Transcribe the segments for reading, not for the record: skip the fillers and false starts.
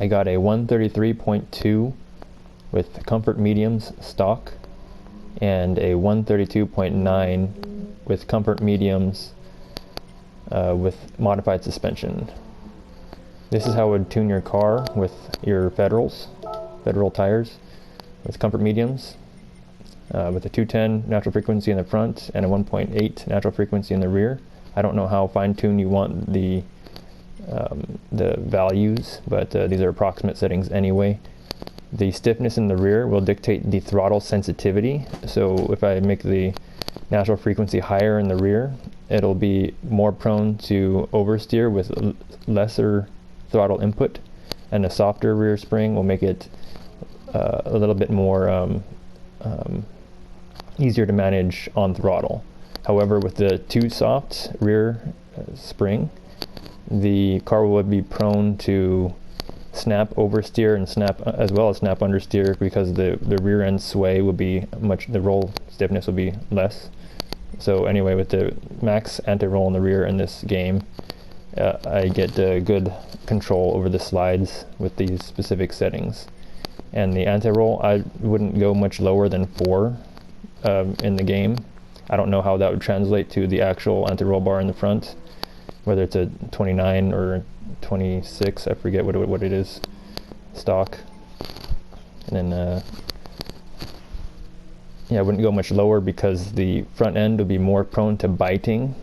I got a 133.2 with comfort mediums stock and a 132.9 with comfort mediums with modified suspension. This is how I would tune your car with your federal tires with comfort mediums, with a 210 natural frequency in the front and a 1.8 natural frequency in the rear. I don't know how fine-tuned you want the values, but these are approximate settings anyway. The stiffness in the rear will dictate the throttle sensitivity. So if I make the natural frequency higher in the rear, it'll be more prone to oversteer with lesser throttle input, and a softer rear spring will make it a little bit more easier to manage on throttle. However, with the too soft rear spring, the car will be prone to snap oversteer and snap as well as snap understeer, because the rear end sway will be the roll stiffness will be less. So anyway, with the max anti-roll in the rear in this game, I get good control over the slides with these specific settings. And the anti-roll, I wouldn't go much lower than 4 in the game. I don't know how that would translate to the actual anti-roll bar in the front, whether it's a 29 or 26, I forget what it is, stock. And then yeah, I wouldn't go much lower because the front end would be more prone to biting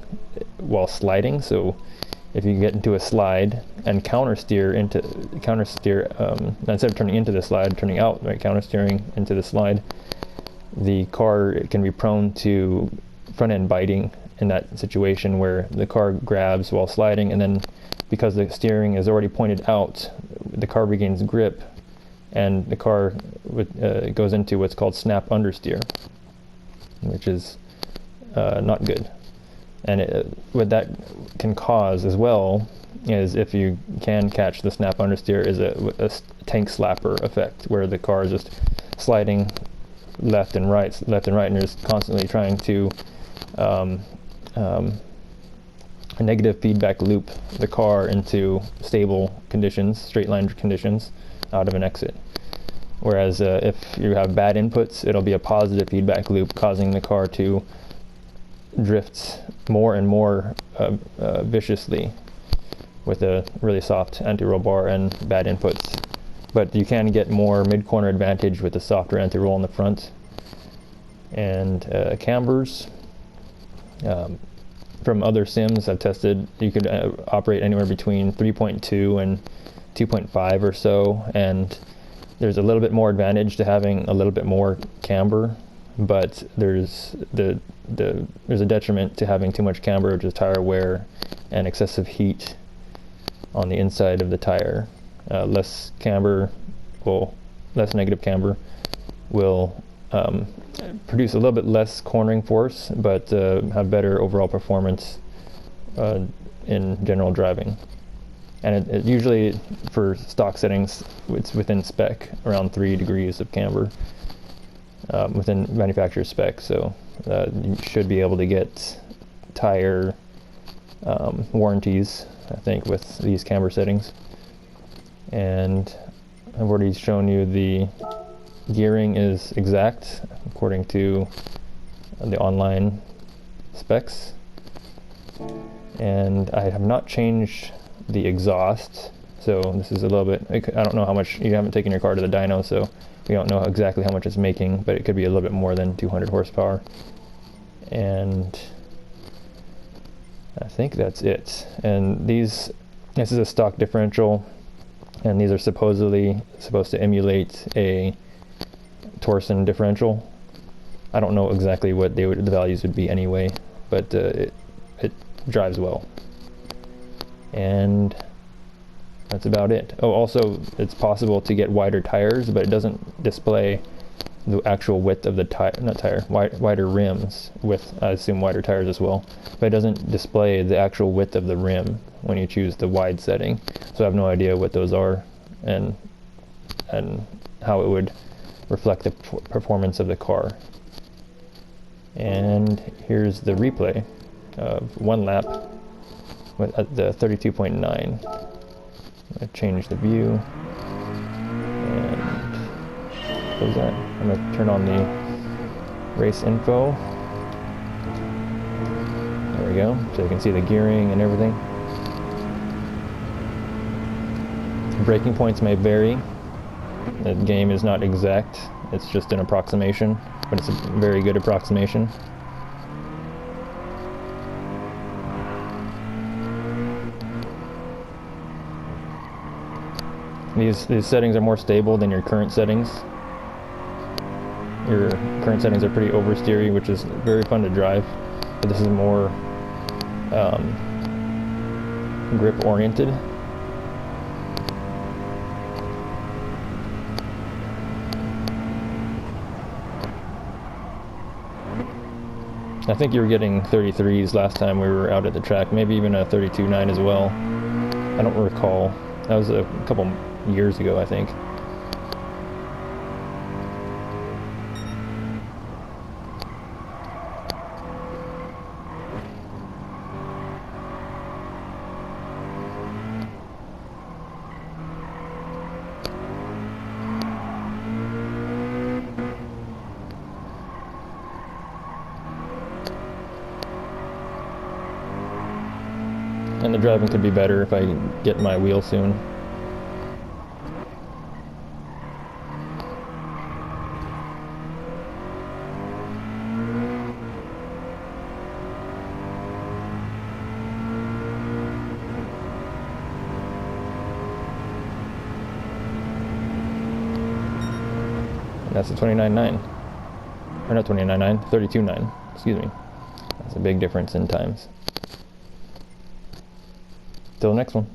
while sliding. So if you get into a slide and countersteer instead of turning into the slide, turning out, right, countersteering into the slide, the car can be prone to front end biting in that situation where the car grabs while sliding, and then because the steering is already pointed out, the car regains grip and the car goes into what's called snap understeer, which is not good. And what that can cause as well is, if you can catch the snap understeer, is a tank slapper effect, where the car is just sliding left and right, and you're just constantly trying to a negative feedback loop the car into stable conditions, straight line conditions, out of an exit. Whereas if you have bad inputs, it'll be a positive feedback loop, causing the car to drift more and more viciously with a really soft anti-roll bar and bad inputs. But you can get more mid-corner advantage with the softer anti-roll in the front. And cambers, from other sims I've tested, you could operate anywhere between 3.2 and 2.5 or so, and there's a little bit more advantage to having a little bit more camber, but there's a detriment to having too much camber, which is tire wear and excessive heat on the inside of the tire. Less negative camber will produce a little bit less cornering force, but have better overall performance in general driving. And it usually, for stock settings, it's within spec, around 3 degrees of camber within manufacturer spec. So you should be able to get tire warranties, I think, with these camber settings. And I've already shown you the gearing is exact according to the online specs, and I have not changed the exhaust. So this is a little bit, I don't know how much, you haven't taken your car to the dyno, so we don't know exactly how much it's making, but it could be a little bit more than 200 horsepower. And I think that's it. And this is a stock differential, and these are supposedly supposed to emulate a torsion differential. I don't know exactly what the values would be anyway, but it drives well. And that's about it. Oh, also, it's possible to get wider tires, but it doesn't display the actual width of the wider rims with, I assume, wider tires as well. But it doesn't display the actual width of the rim when you choose the wide setting. So I have no idea what those are and how it would reflect the performance of the car. And here's the replay of one lap at the 32.9. I change the view. close that. I'm going to turn on the race info. There we go, so you can see the gearing and everything. Braking points may vary. The game is not exact, it's just an approximation, but it's a very good approximation. These settings are more stable than your current settings. Your current settings are pretty oversteery, which is very fun to drive, but this is more grip oriented. I think you were getting 33s last time we were out at the track, maybe even a 32.9 as well. I don't recall. That was a couple years ago, I think. And the driving could be better if I get my wheel soon. And that's a 29.9. Or not 29.9, 32.9. Excuse me. That's a big difference in times. Till the next one.